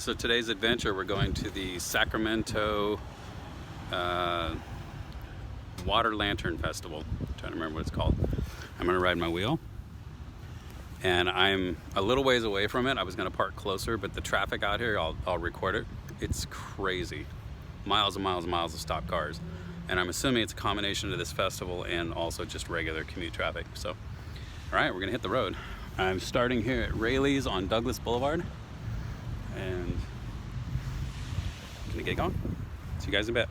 so today's adventure, we're going to the Sacramento Water Lantern Festival. I'm trying to remember what it's called. I'm gonna ride my wheel, and I'm a little ways away from it. I was gonna park closer, but the traffic out here, I'll record it. It's crazy. Miles and miles and miles of stopped cars. And I'm assuming it's a combination of this festival and also just regular commute traffic. So, all right, we're gonna hit the road. I'm starting here at Rayleigh's on Douglas Boulevard, and gonna get going. See you guys in a bit.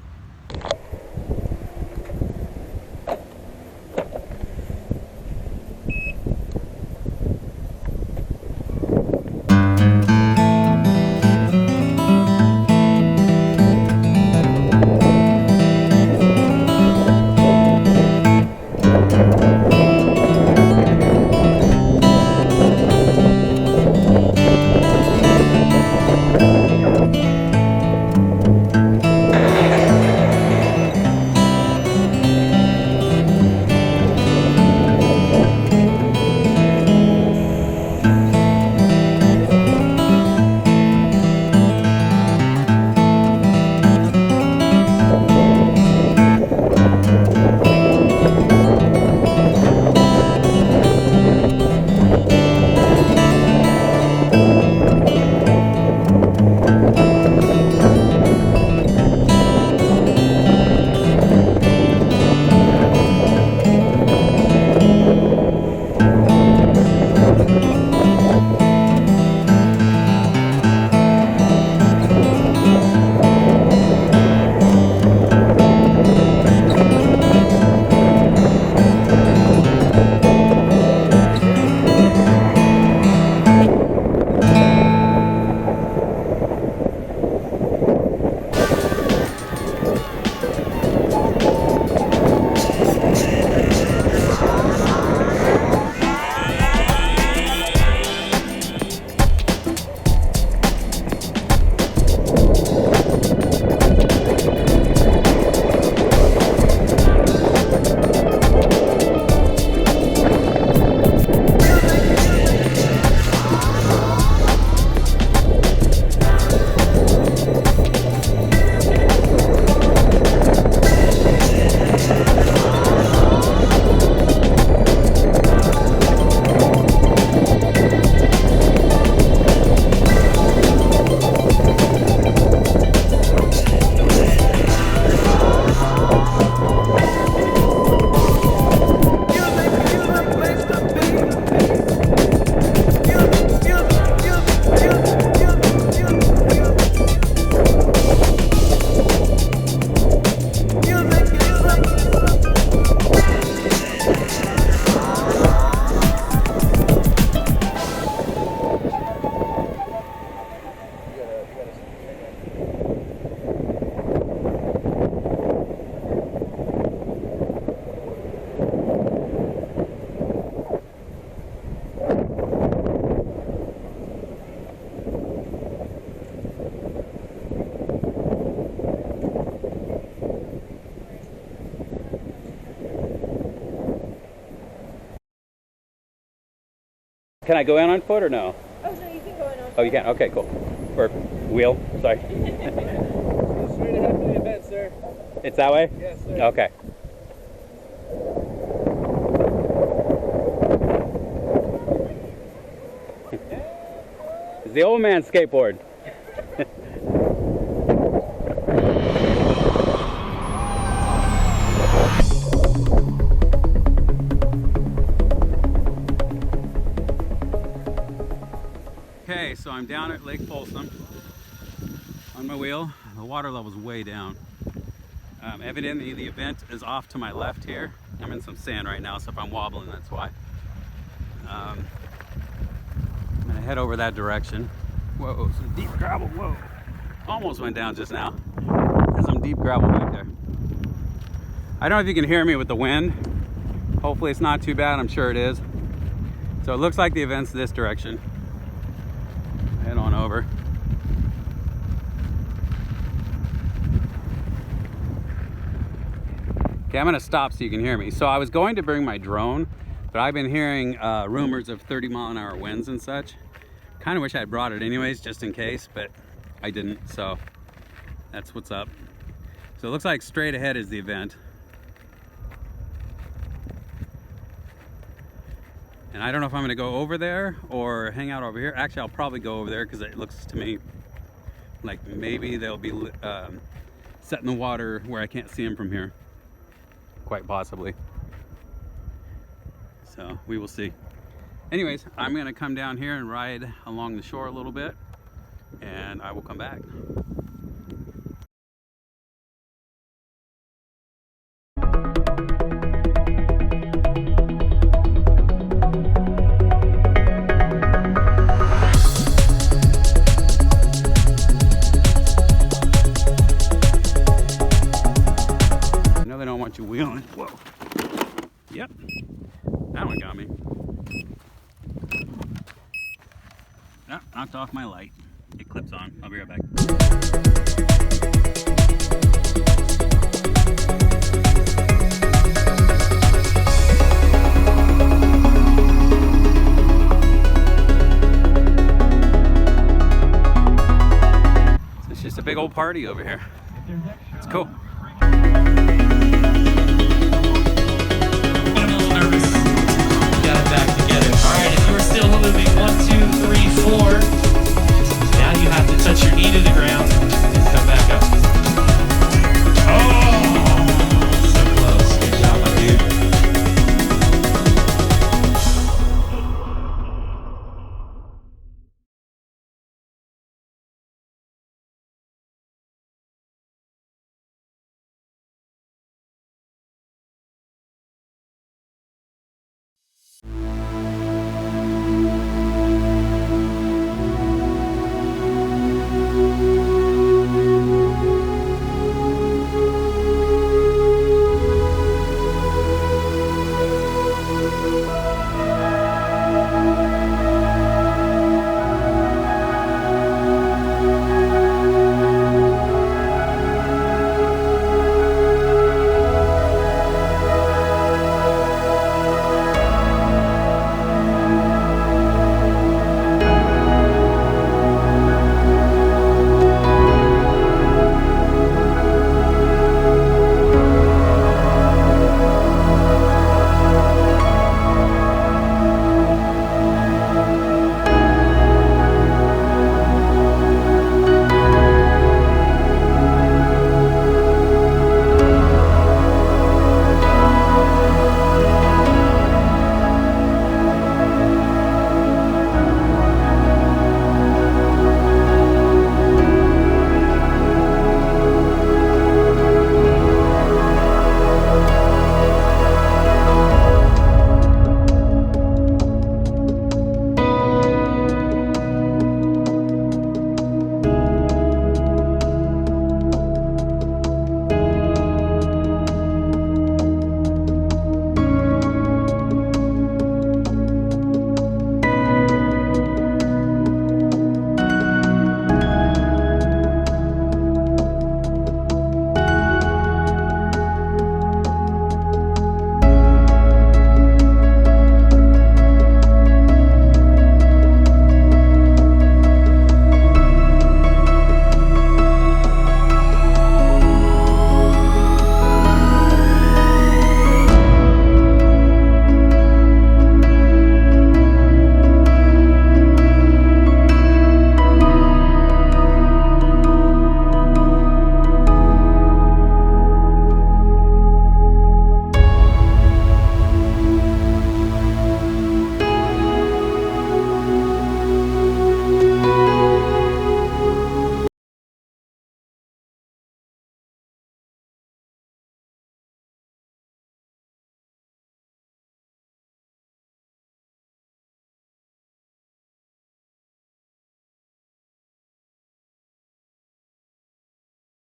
Can I go in on foot or no? Oh, no, you can go in on foot. Oh, you can? Okay, cool. Or wheel, sorry. Go straight ahead for the event, sir. It's that way? Yes, sir. Okay. It's the old man skateboard. Okay, so I'm down at Lake Folsom on my wheel. The water level's way down. Evidently the event is off to my left here. I'm in some sand right now, so if I'm wobbling, that's why. I'm gonna head over that direction. Whoa, some deep gravel, whoa. Almost went down just now. There's some deep gravel back there. I don't know if you can hear me with the wind. Hopefully it's not too bad, I'm sure it is. So it looks like the event's this direction. Head on over. Okay, I'm gonna stop so you can hear me. So I was going to bring my drone, but I've been hearing rumors of 30-mile-an-hour winds and such. Kind of wish I had brought it anyways, just in case, but I didn't, so that's what's up. So it looks like straight ahead is the event. And I don't know if I'm gonna go over there or hang out over here. Actually, I'll probably go over there because it looks to me like maybe they'll be setting the water where I can't see them from here. Quite possibly. So we will see. Anyways, I'm gonna come down here and ride along the shore a little bit, and I will come back. They don't want you wheeling. Whoa. Yep. That one got me. Oh, knocked off my light. It clips on. I'll be right back. So it's just a big old party over here. It's cool.